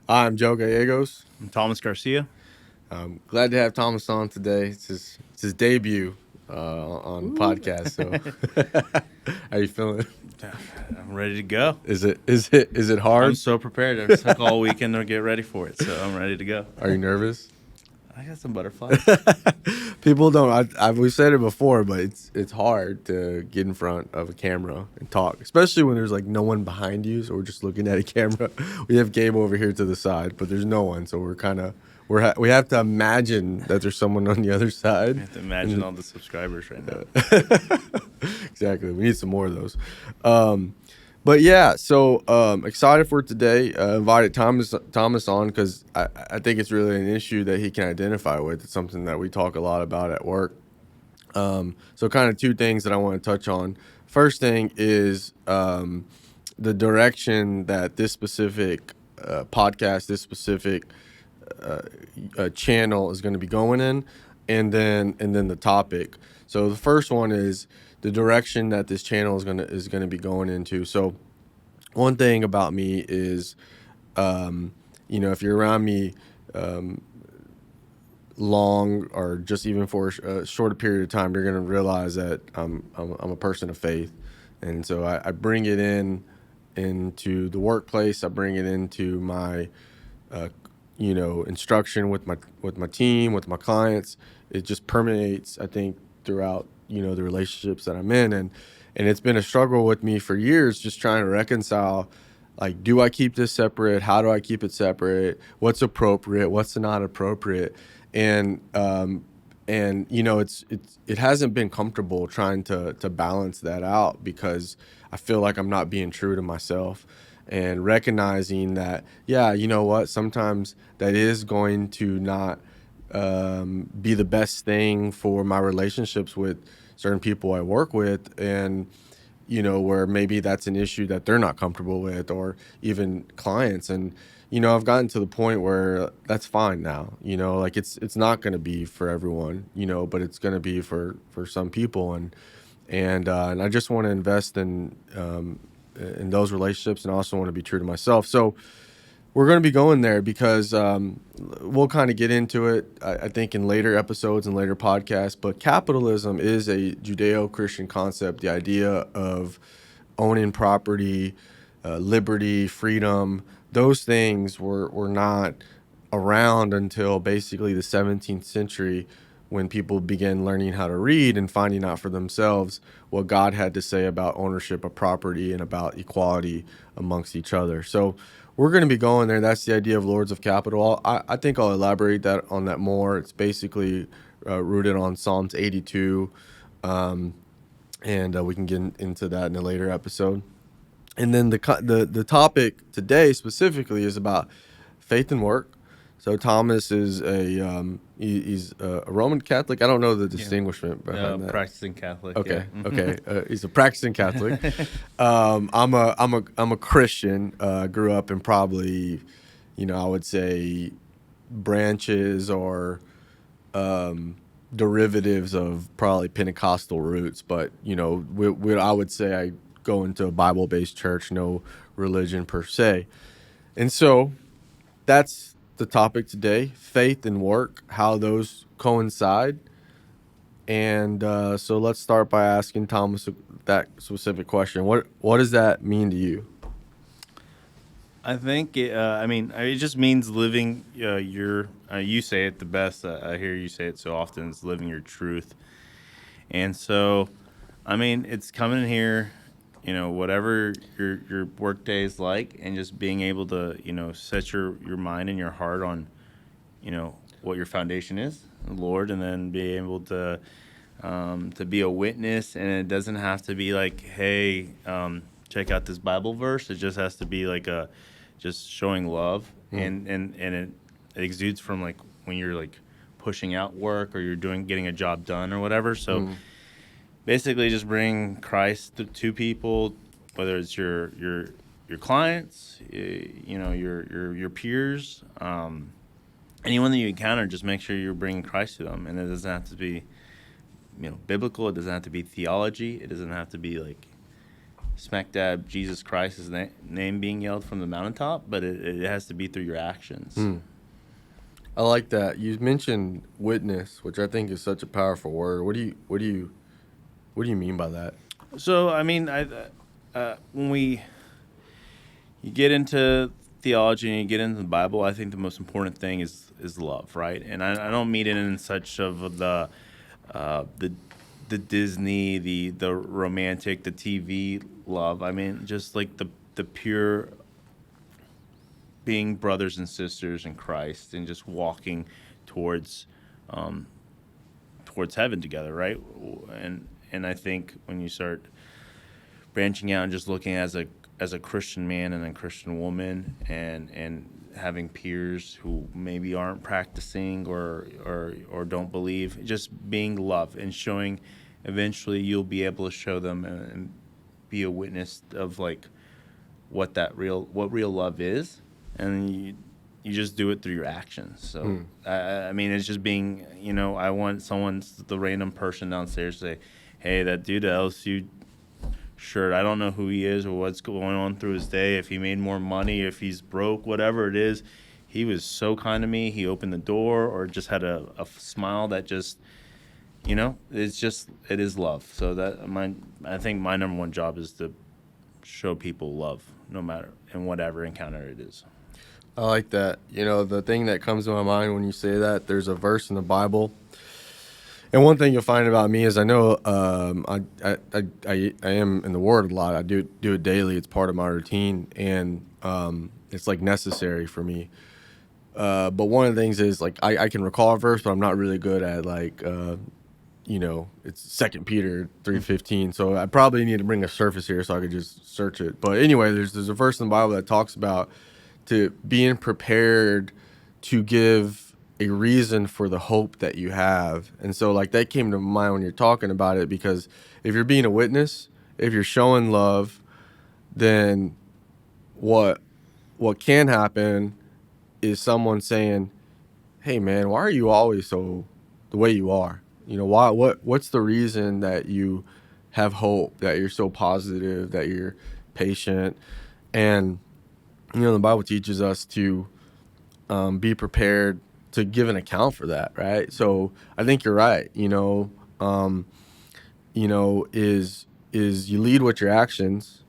I'm Joe Gallegos. I'm Thomas Garcia. I'm glad to have Thomas on today. It's his debut on the podcast. So, how you feeling? I'm ready to go. Is it hard? I'm so prepared. I took all weekend to get ready for it, so I'm ready to go. Are you nervous? I got some butterflies. People don't. We've said it before, but it's hard to get in front of a camera and talk, especially when there's like no one behind you. So we're just looking at a camera. We have Gabe over here to the side, but there's no one. So we have to imagine that there's someone on the other side. I have to imagine all the subscribers right now. Exactly. We need some more of those. But yeah, so excited for today. Invited Thomas on because I think it's really an issue that he can identify with. It's something that we talk a lot about at work. So kind of two things that I want to touch on. First thing is the direction that this specific podcast, this specific channel is going to be going in, and then the topic. So the first one is the direction that this channel is going to be going into. So one thing about me is, if you're around me long or just even for a shorter period of time, you're going to realize that I'm a person of faith, and so I bring it into the workplace. I bring it into my instruction with my team, with my clients. It just permeates, I think, throughout the relationships that I'm in, and it's been a struggle with me for years, just trying to reconcile, like, do I keep this separate? How do I keep it separate? What's appropriate? What's not appropriate? And it hasn't been comfortable trying to balance that out, because I feel like I'm not being true to myself, and recognizing that, sometimes that is going to not be the best thing for my relationships with certain people I work with, and where maybe that's an issue that they're not comfortable with, or even clients. And I've gotten to the point where that's fine now. Like it's not going to be for everyone, but it's going to be for some people, and I just want to invest in those relationships, and also want to be true to myself. So we're going to be going there because we'll kind of get into it, I think, in later episodes and later podcasts. But capitalism is a Judeo-Christian concept, the idea of owning property, liberty, freedom. Those things were not around until basically the 17th century, when people began learning how to read and finding out for themselves what God had to say about ownership of property and about equality amongst each other. So we're going to be going there. That's the idea of Lords of Capital. I think I'll elaborate on that more. It's basically rooted on Psalms 82, and we can get into that in a later episode. And then the topic today specifically is about faith and work. So Thomas is he's a Roman Catholic. I don't know the distinguishment behind that. Practicing Catholic. Okay, yeah. okay. He's a practicing Catholic. I'm a Christian. Grew up in probably, I would say, branches or derivatives of probably Pentecostal roots. But I would say I go into a Bible-based church, no religion per se, and so that's the topic today: faith and work, how those coincide. And so let's start by asking Thomas that specific question. What does that mean to you? I think it just means living you say it the best. I hear you say it so often, is living your truth. And so it's coming in here, whatever your work day is like, and just being able to, set your mind and your heart on, what your foundation is, the Lord, and then be able to be a witness. And it doesn't have to be like, hey, check out this Bible verse. It just has to be like just showing love, and it exudes from like when you're like pushing out work, or you're getting a job done or whatever. So basically just bring Christ to people, whether it's your clients, your peers, anyone that you encounter. Just make sure you're bringing Christ to them, and it doesn't have to be biblical. It doesn't have to be theology. It doesn't have to be like smack dab Jesus Christ's name being yelled from the mountaintop, but it has to be through your actions. I like that. You mentioned witness, which I think is such a powerful word. What do you mean by that? So, I mean, when you get into theology and you get into the Bible, I think the most important thing is love, right? And I don't mean it in such of the Disney, the romantic, the TV love. I mean, just like the pure being brothers and sisters in Christ and just walking towards heaven together, right? And I think when you start branching out and just looking as a Christian man and a Christian woman and having peers who maybe aren't practicing or don't believe, just being love and showing, eventually you'll be able to show them and be a witness of like what real love is, and you just do it through your actions. So I mean, it's just being, I want the random person downstairs to say, hey, that dude at LSU shirt, I don't know who he is or what's going on through his day, if he made more money, if he's broke, whatever it is, he was so kind to me. He opened the door or just had a smile that just, it is love. So I think my number one job is to show people love, no matter in whatever encounter it is. I like that. The thing that comes to my mind when you say that, there's a verse in the Bible. And one thing you'll find about me is I know I am in the Word a lot. I do it daily. It's part of my routine, and it's like necessary for me. But one of the things is like I can recall a verse, but I'm not really good at like it's 2 Peter 3:15. So I probably need to bring a surface here so I could just search it. But anyway, there's a verse in the Bible that talks about to being prepared to give a reason for the hope that you have. And so like that came to mind when you're talking about it, because if you're being a witness, if you're showing love, then what can happen is someone saying, hey man, why are you always so the way you are? What's the reason that you have hope, that you're so positive, that you're patient? And the Bible teaches us to be prepared to give an account for that, right? So I think you're right. Is you lead with your actions.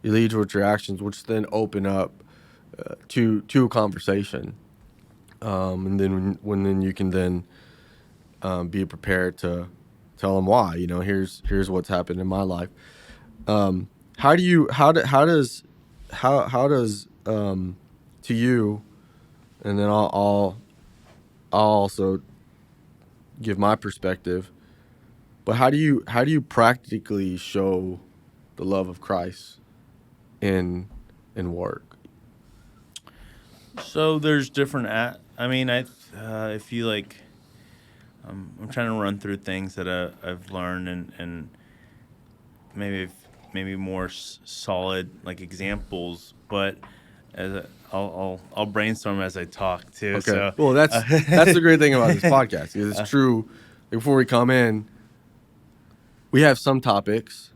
You lead with your actions, which then open up to a conversation, and then when you can then be prepared to tell them why. Here's what's happened in my life. How does to you, and then I'll also give my perspective. But how do you practically show the love of Christ in work? So there's different. I feel like I'm trying to run through things that I've learned and maybe more solid like examples, but I'll brainstorm as I talk too. Okay. So, well, that's the great thing about this podcast. Because it's true. Before we come in, we have some topics.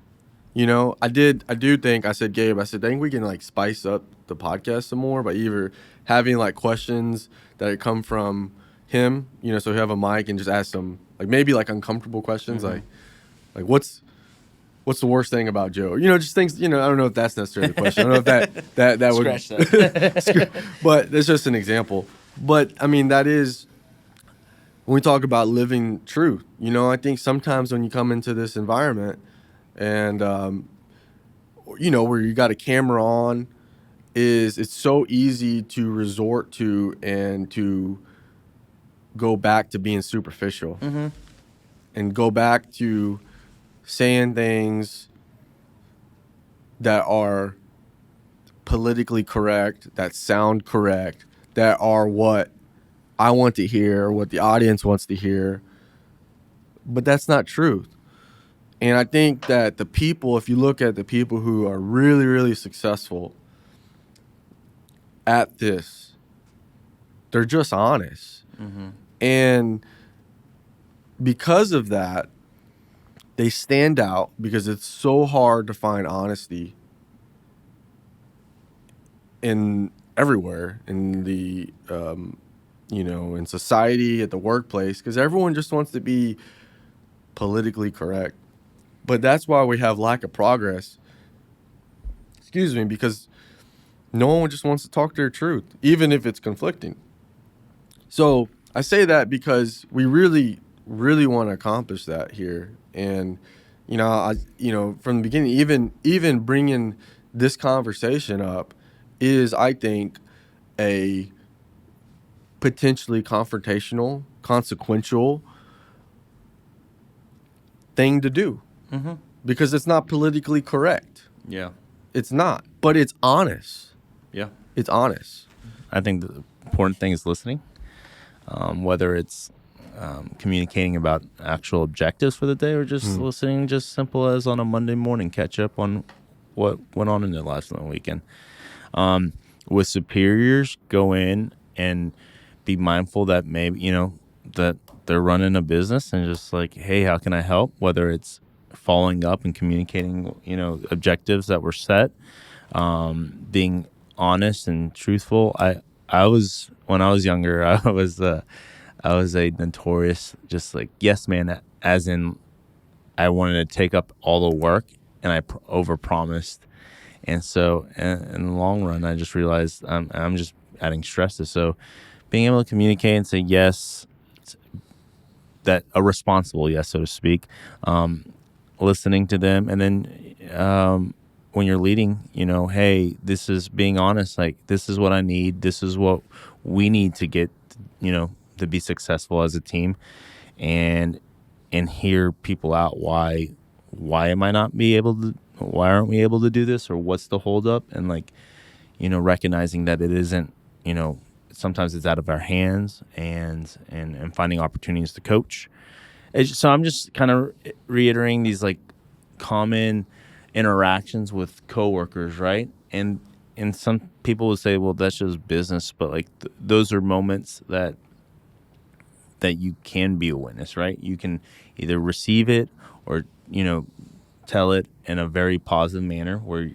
I said, Gabe, I think we can like spice up the podcast some more by either having like questions that come from him, so we have a mic and just ask some like maybe like uncomfortable questions, like what's the worst thing about Joe? Just things, I don't know if that's necessarily the question. I don't know if that would scratch that. but it's just an example. But I mean, that is when we talk about living truth. I think sometimes when you come into this environment and where you got a camera on, it's so easy to resort to and to go back to being superficial and go back to saying things that are politically correct, that sound correct, that are what I want to hear or what the audience wants to hear. But that's not truth. And I think that if you look at the people who are really, really successful at this, they're just honest. And because of that, they stand out because it's so hard to find honesty in everywhere in the in society, at the workplace, because everyone just wants to be politically correct. But that's why we have lack of progress. Excuse me, because no one just wants to talk their truth, even if it's conflicting. So I say that because we really, really want to accomplish that here. And from the beginning, even bringing this conversation up is, I think, a potentially confrontational, consequential thing to do, because it's not politically correct. Yeah. It's not, but it's honest. Yeah. It's honest. I think the important thing is listening, whether it's communicating about actual objectives for the day or just listening, just simple as on a Monday morning, catch up on what went on in their lives on the weekend. With superiors, go in and be mindful that maybe, that they're running a business and just like, hey, how can I help? Whether it's following up and communicating, objectives that were set, being honest and truthful. When I was younger, I was a notorious, just like, yes, man, as in I wanted to take up all the work and I overpromised. And so in the long run, I just realized I'm just adding stress to. So being able to communicate and say yes, that a responsible yes, so to speak, listening to them. And then when you're leading, hey, this is being honest. Like, this is what I need. This is what we need to get, to be successful as a team, and hear people out. Why am I not be able to? Why aren't we able to do this? Or what's the holdup? And like, recognizing that it isn't, sometimes it's out of our hands, and finding opportunities to coach. So I'm just kind of reiterating these like common interactions with coworkers, right? And some people would say, well, that's just business, but like those are moments that you can be a witness, right? You can either receive it or tell it in a very positive manner where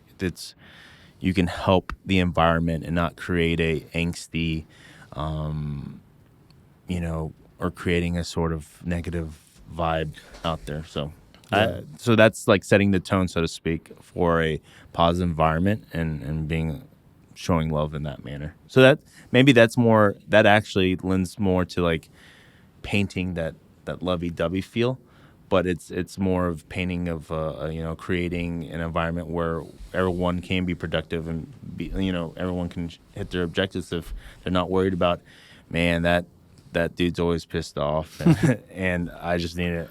you can help the environment and not create a angsty, or creating a sort of negative vibe out there. So, Yeah. so that's like setting the tone, so to speak, for a positive environment and showing love in that manner. So that actually lends more to like painting that lovey-dovey feel, but it's more of painting of creating an environment where everyone can be productive and be, everyone can hit their objectives if they're not worried about, man, that dude's always pissed off and I just need to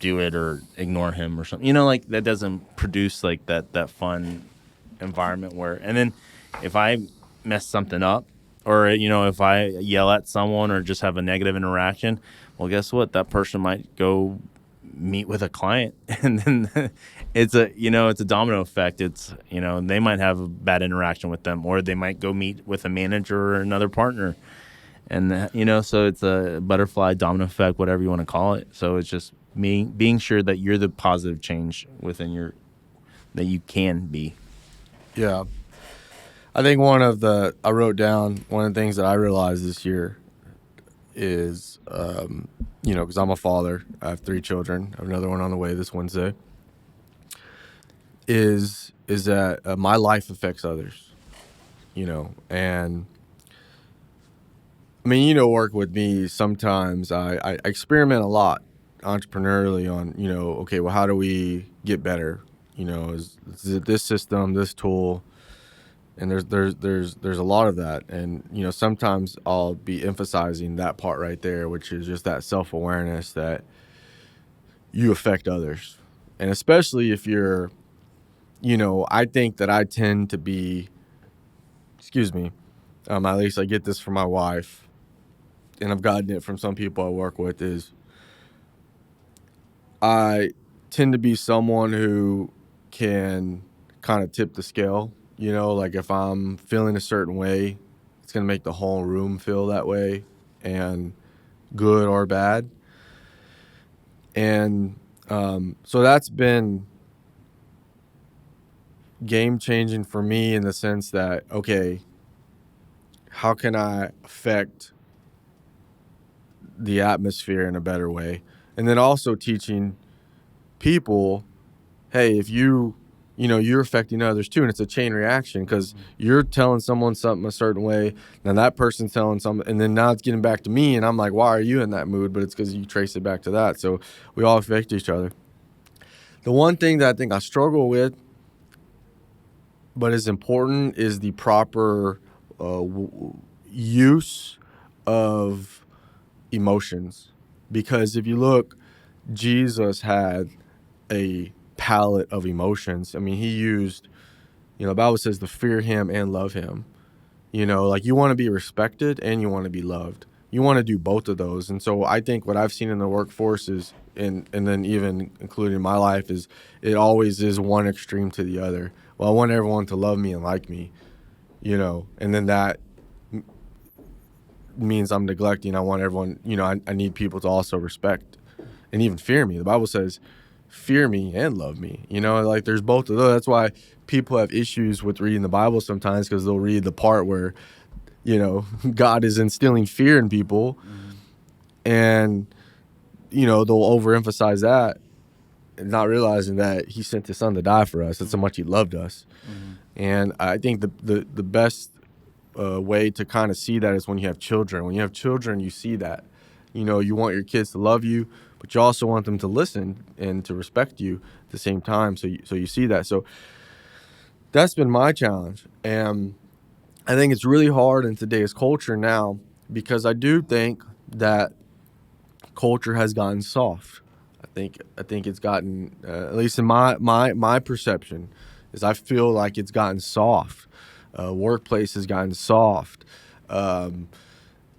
do it or ignore him or something, like that doesn't produce like that fun environment where, and then if I mess something up, or if I yell at someone or just have a negative interaction, well, guess what? That person might go meet with a client, and then it's a domino effect. It's they might have a bad interaction with them, or they might go meet with a manager or another partner, and so it's a butterfly domino effect, whatever you want to call it. So it's just being sure that you're the positive change within that you can be. Yeah. I think I wrote down one of the things that I realized this year is, because I'm a father, I have 3 children, I have another one on the way this Wednesday, is that my life affects others, and I mean, work with me, sometimes I experiment a lot entrepreneurially on, okay, well, how do we get better? Is it this system, this tool? And there's a lot of that, and sometimes I'll be emphasizing that part right there, which is just that self-awareness that you affect others, and especially if you're, I think that I tend to be, excuse me, at least I get this from my wife, and I've gotten it from some people I work with, is I tend to be someone who can kind of tip the scale. Like if I'm feeling a certain way, it's going to make the whole room feel that way, and good or bad. And So that's been game changing for me in the sense that, okay, how can I affect the atmosphere in a better way? And then also teaching people, hey, if you're affecting others too, and it's a chain reaction because you're telling someone something a certain way, now that person's telling something, and then now it's getting back to me, and I'm like, why are you in that mood? But it's because you trace it back to that. So we all affect each other. The one thing that I think I struggle with, but is important, is the proper use of emotions. Because if you look, Jesus had a palette of emotions. I mean, he used, the Bible says to fear him and love him. Like you want to be respected and you want to be loved. You want to do both of those. And so I think what I've seen in the workforce is, and then even including my life, is it always is one extreme to the other. Well, I want everyone to love me and like me, and then that means I'm neglecting. I want everyone, I need people to also respect and even fear me. The Bible says, fear me and love me. Like there's both of those. That's why people have issues with reading the Bible sometimes, because they'll read the part where, God is instilling fear in people, and, they'll overemphasize that and not realizing that he sent his son to die for us. That's so much he loved us. And I think the best way to kind of see that is when you have children. When you have children, you see that. You want your kids to love you, but you also want them to listen and to respect you at the same time. So you see that. So that's been my challenge. And I think it's really hard in today's culture now, because I do think that culture has gotten soft. I think it's gotten, at least in my perception, is I feel like it's gotten soft. Workplace has gotten soft. And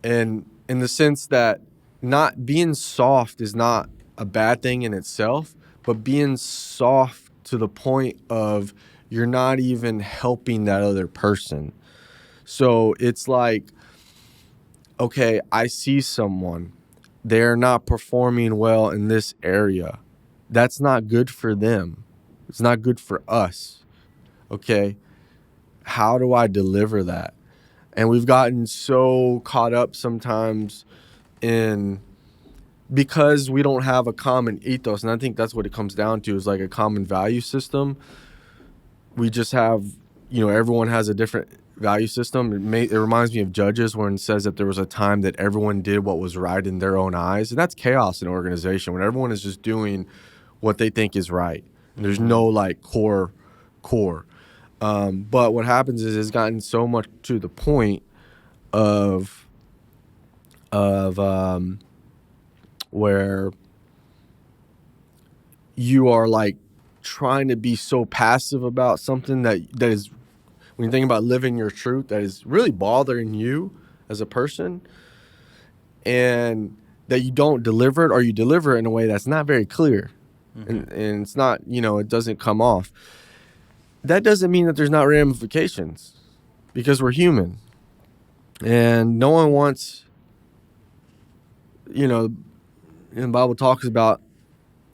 in the sense that not being soft is not a bad thing in itself, but being soft to the point of you're not even helping that other person. So it's like, okay, I see someone, they're not performing well in this area. That's not good for them. It's not good for us. Okay, how do I deliver that? And we've gotten so caught up sometimes in, because we don't have a common ethos, and I think that's what it comes down to, is like a common value system. We just have, everyone has a different value system. It reminds me of Judges, when it says that there was a time that everyone did what was right in their own eyes. And that's chaos in an organization, when everyone is just doing what they think is right. And there's no like core. But what happens is it's gotten so much to the point of where you are like trying to be so passive about something that is, when you think about living your truth, that is really bothering you as a person, and that you don't deliver it, or you deliver it in a way that's not very clear. And it's not, it doesn't come off. That doesn't mean that there's not ramifications, because we're human, and no one wants, and the Bible talks about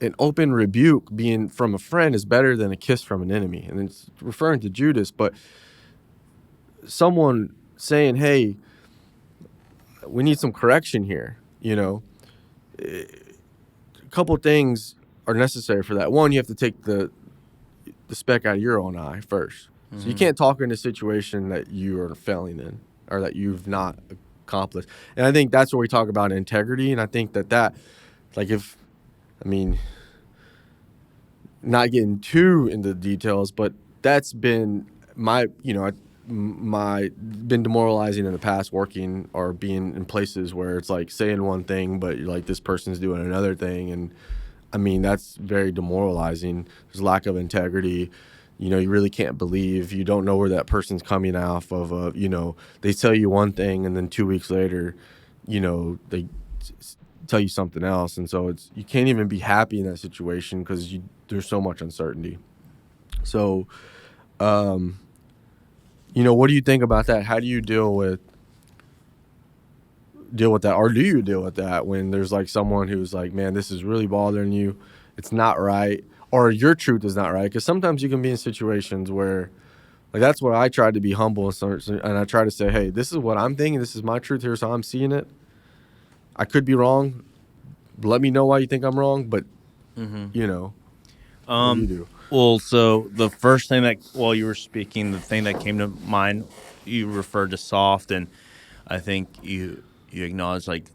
an open rebuke being from a friend is better than a kiss from an enemy. And it's referring to Judas, but someone saying, hey, we need some correction here, a couple things are necessary for that. One, you have to take the speck out of your own eye first. So you can't talk in a situation that you are failing in, or that you've not accomplished. And I think that's where we talk about integrity. And I think that like, not getting too into the details, but that's been been demoralizing in the past, working or being in places where it's like saying one thing, but like this person's doing another thing. And that's very demoralizing. There's lack of integrity. You really can't believe, you don't know where that person's coming off of. They tell you one thing, and then 2 weeks later, they tell you something else. And so you can't even be happy in that situation, because there's so much uncertainty. So, what do you think about that? How do you deal with that? Or do you deal with that when there's like someone who's like, man, this is really bothering you, it's not right, or your truth is not right. Because sometimes you can be in situations where, like, that's where I try to be humble and I try to say, hey, this is what I'm thinking. This is my truth. Here's how I'm seeing it. I could be wrong. Let me know why you think I'm wrong. But, you know, what do you do? Well, so the first thing that, while you were speaking, the thing that came to mind, you referred to soft, and I think you acknowledge, like,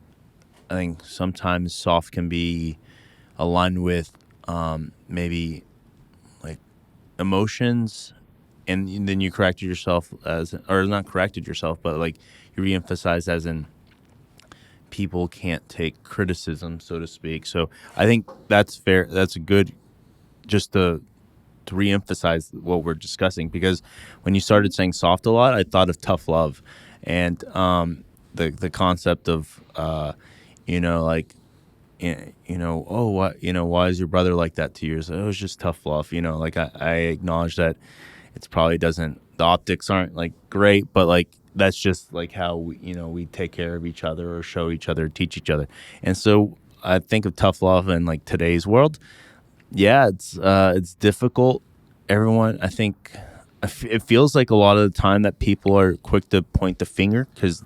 I think sometimes soft can be aligned with maybe like emotions, and then you corrected yourself as, or not corrected yourself, but like you reemphasized as in people can't take criticism, so to speak. So I think that's fair. That's a good, just to reemphasize what we're discussing, because when you started saying soft a lot, I thought of tough love, and the concept of like, oh, what, why is your brother like that to you? So it was just tough love. Like I acknowledge that it's probably doesn't, the optics aren't like great, but like that's just like how we take care of each other or show each other, teach each other. And so I think of tough love in like today's world. Yeah, it's difficult. Everyone, I think, it feels like a lot of the time that people are quick to point the finger because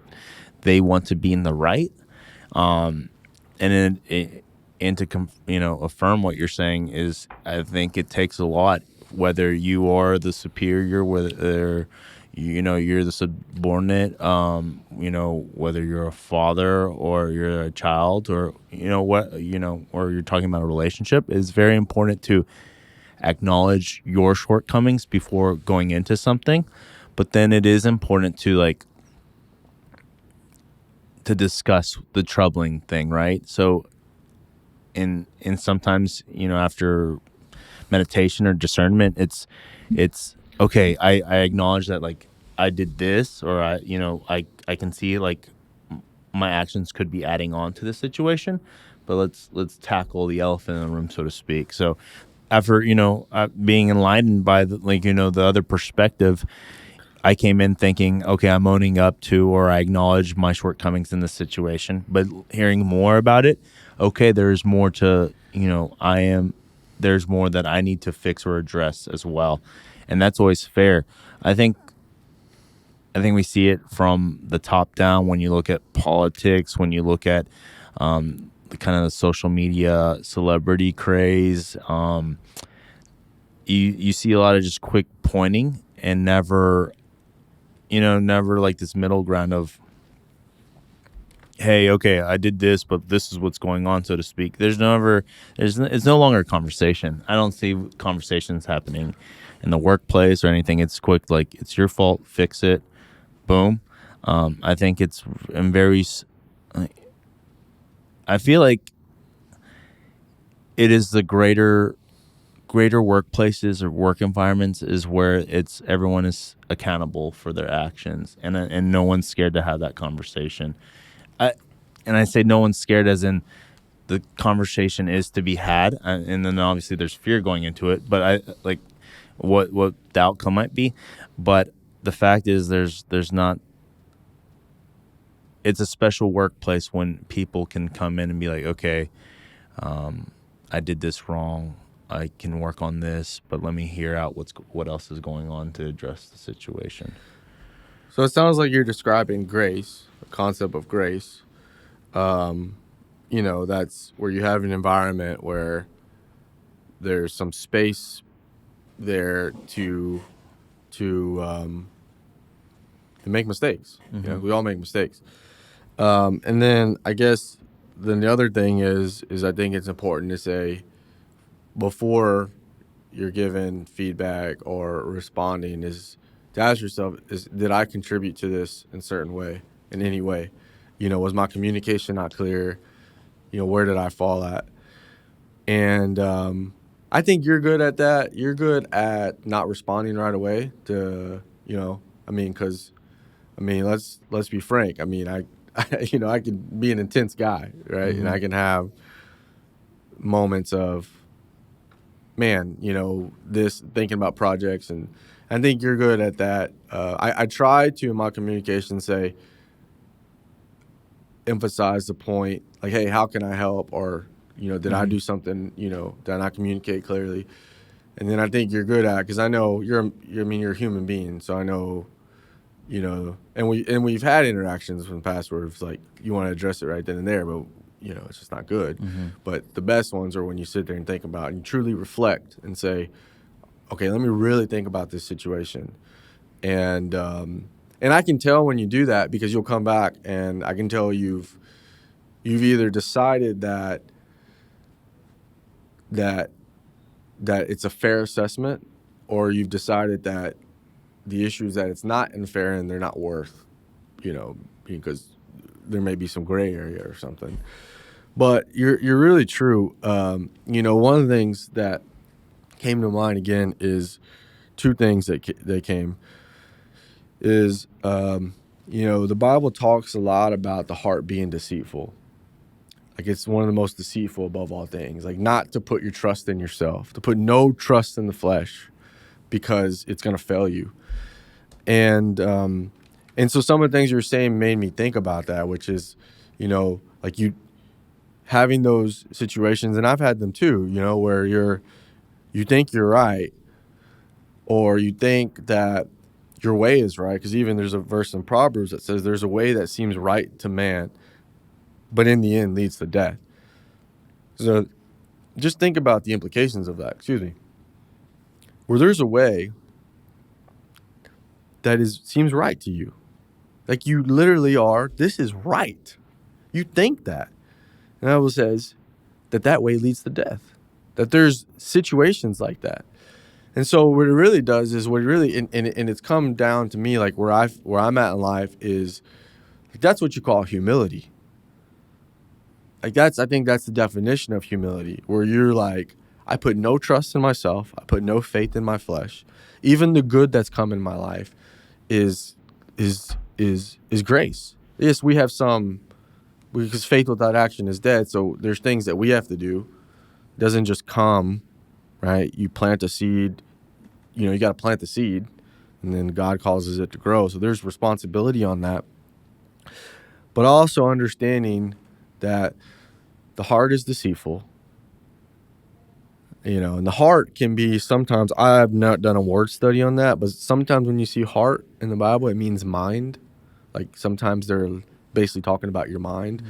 they want to be in the right. And then and to affirm what you're saying is, I think it takes a lot, whether you are the superior, whether you're the subordinate, whether you're a father or you're a child, or or you're talking about a relationship. It's very important to acknowledge your shortcomings before going into something, but then it is important to to discuss the troubling thing, right? So in sometimes, after meditation or discernment, it's okay, I acknowledge that, like, I did this, or I can see like my actions could be adding on to the situation, but let's tackle the elephant in the room, so to speak. So after being enlightened by the other perspective, I came in thinking, okay, I'm owning up to, or I acknowledge my shortcomings in this situation. But hearing more about it, okay, there's more to, there's more that I need to fix or address as well. And that's always fair. I think we see it from the top down when you look at politics, when you look at the kind of the social media celebrity craze. You see a lot of just quick pointing and never like this middle ground of, hey, okay, I did this, but this is what's going on, so to speak. It's no longer a conversation. I don't see conversations happening in the workplace or anything. It's quick, like, it's your fault, fix it, boom. I think it's I feel like it is the greater workplaces or work environments is where everyone is accountable for their actions, and no one's scared to have that conversation. I say no one's scared as in the conversation is to be had, and then obviously there's fear going into it, but I like what the outcome might be. But the fact is, there's not. It's a special workplace when people can come in and be like, okay, I did this wrong. I can work on this, but let me hear out what else is going on to address the situation. So it sounds like you're describing grace, the concept of grace. That's where you have an environment where there's some space there to make mistakes. Mm-hmm. We all make mistakes. And then I guess then the other thing is I think it's important to say, before you're given feedback or responding, is to ask yourself, did I contribute to this in any way? Was my communication not clear? Where did I fall at? And I think you're good at that. You're good at not responding right away to, because, let's be frank. I can be an intense guy, right? Mm-hmm. And I can have moments of, man, this, thinking about projects, and I think you're good at that. I try to, in my communication, emphasize the point, like, hey, how can I help? Or, did I do something, did I not communicate clearly? And then I think you're good at, because I know you're a human being, so I know, and we've had interactions in the past where it's like you want to address it right then and there, but it's just not good. But the best ones are when you sit there and think about it and you truly reflect and say, okay, let me really think about this situation. And I can tell when you do that, because you'll come back and I can tell you've either decided that it's a fair assessment, or you've decided that the issue is that it's not unfair and they're not worth, because there may be some gray area or something. But you're really true. One of the things that came to mind again is two things that came is, the Bible talks a lot about the heart being deceitful. Like, it's one of the most deceitful above all things. Like, not to put your trust in yourself, to put no trust in the flesh, because it's going to fail you. And so some of the things you're saying made me think about that, which is, like you having those situations, and I've had them too, where you think you're right, or you think that your way is right, because even there's a verse in Proverbs that says there's a way that seems right to man, but in the end leads to death. So just think about the implications of that. Excuse me. Where there's a way that seems right to you. Like, you literally are, this is right. You think that. And the Bible says that way leads to death. That there's situations like that. And so what it really does is and it's come down to me, like where I'm at in life is, that's what you call humility. Like, I think that's the definition of humility, where you're like, I put no trust in myself. I put no faith in my flesh. Even the good that's come in my life is grace. Yes, we have some, because faith without action is dead. So there's things that we have to do. It doesn't just come, right? You plant a seed, you got to plant the seed, and then God causes it to grow. So there's responsibility on that. But also understanding that the heart is deceitful, and the heart can be, sometimes, I have not done a word study on that, but sometimes when you see heart in the Bible, it means mind. Like, sometimes they're basically talking about your mind.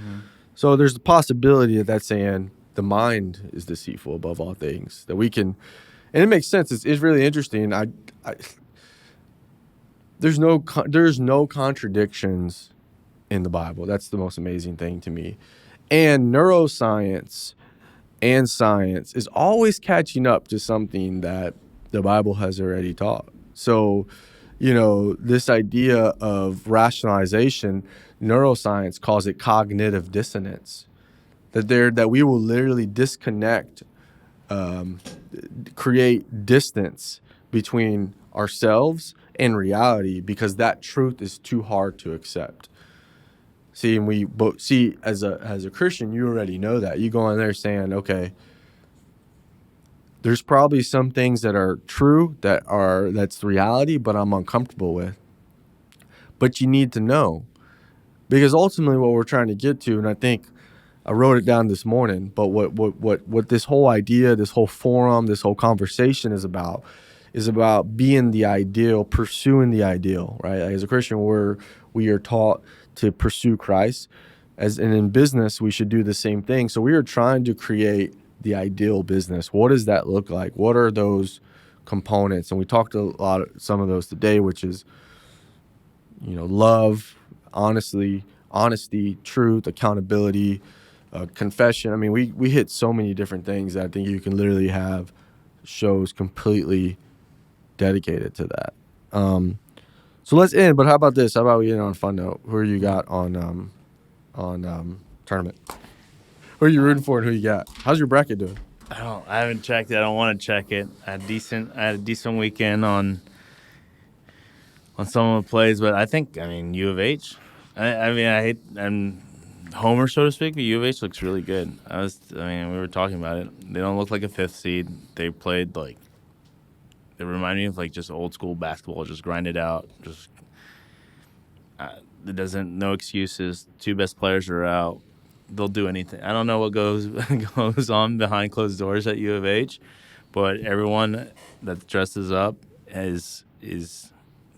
So there's the possibility that that's saying the mind is deceitful above all things, that we can, and it makes sense. It's really interesting. There's no contradictions in the Bible. That's the most amazing thing to me. And neuroscience and science is always catching up to something that the Bible has already taught. So, this idea of rationalization, neuroscience calls it cognitive dissonance. That we will literally disconnect, create distance between ourselves and reality, because that truth is too hard to accept. See, and as a Christian, you already know that. You go in there saying, okay, there's probably some things that are true, that's the reality, but I'm uncomfortable with. But you need to know, because ultimately what we're trying to get to, and I think I wrote it down this morning, but what this whole idea, this whole forum, this whole conversation is about being the ideal, pursuing the ideal, right? As a Christian, we are taught to pursue Christ, and in business, we should do the same thing. So we are trying to create the ideal business. What does that look like? What are those components? And we talked some of those today, which is, love, honesty, truth, accountability, confession. I mean, we hit so many different things that I think you can literally have shows completely dedicated to that. So let's end. But how about this? How about we end on a fun note? Who you got on tournament? Who are you rooting for and who you got? How's your bracket doing? I haven't checked it. I don't want to check it. I had a decent weekend on some of the plays, but I think, U of H. I'm homer, so to speak, but U of H looks really good. We were talking about it. They don't look like a fifth seed. They played they remind me of just old school basketball, just grind it out. No excuses. Two best players are out. they'll do anything. I don't know what goes goes on behind closed doors at U of H, but everyone that dresses up is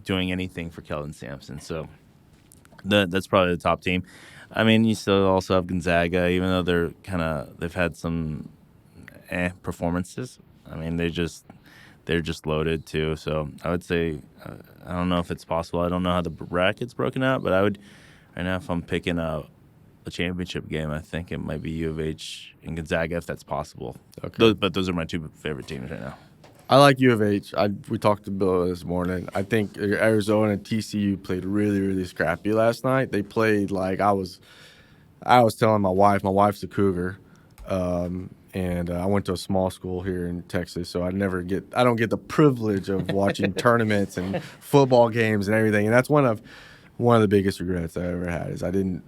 doing anything for Keldon Sampson. So that's probably the top team. I mean, you still also have Gonzaga, even though they've had some performances. I mean, they're just loaded too. So I would say I don't know if it's possible. I don't know how the bracket's broken out, but I would right now if I'm picking a championship game, I think it might be U of H and Gonzaga if that's possible. Okay. But those are my two favorite teams right now. I like U of H. We talked to Bill this morning. I think Arizona and TCU played really, really scrappy last night. They played like I was telling my wife. My wife's a Cougar, and I went to a small school here in Texas, so I don't get the privilege of watching tournaments and football games and everything. And that's one of the biggest regrets I ever had is I didn't.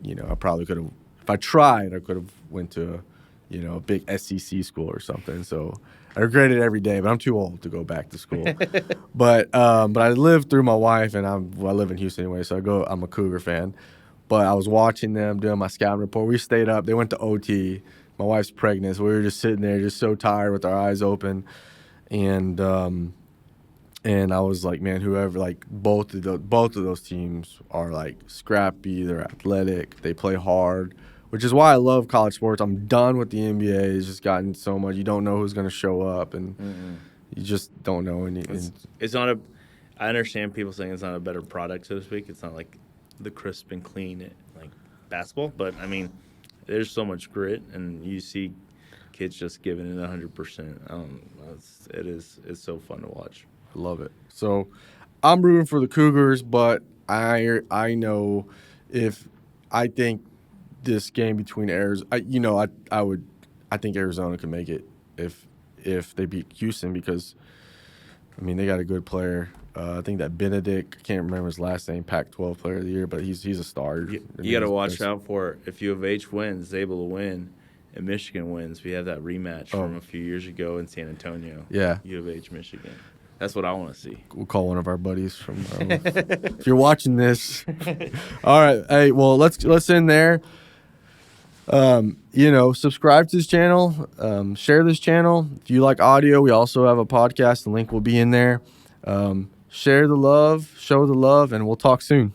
I probably could have. If I tried, I could have went to a big SEC school or something. So I regret it every day, but I'm too old to go back to school. but I lived through my wife, and I live in Houston anyway, so I'm a Cougar fan. But I was watching them doing my scouting report. We stayed up. They went to OT. My wife's pregnant, so we were just sitting there, just so tired with our eyes open, and I was like, man, whoever, like both of those teams are like scrappy. They're athletic. They play hard, which is why I love college sports. I'm done with the NBA. It's just gotten so much. You don't know who's going to show up, and you just don't know anything. It's not I understand people saying it's not a better product, so to speak. It's not like the crisp and clean like basketball, but I mean, there's so much grit, and you see kids just giving it 100%. It's so fun to watch. I love it. So I'm rooting for the Cougars, but I know I think this game between Arizona, I think Arizona can make it if they beat Houston because, I mean, they got a good player. I think that Benedict, I can't remember his last name, Pac-12 Player of the Year, but he's a star. You got to watch out for if U of H wins, able to win, and Michigan wins. We have that rematch from a few years ago in San Antonio. Yeah. U of H, Michigan. That's what I want to see. We'll call one of our buddies from. If you're watching this, all right. Hey, well, let's end there. Subscribe to this channel. Share this channel. If you like audio, we also have a podcast. The link will be in there. Share the love, show the love, and we'll talk soon.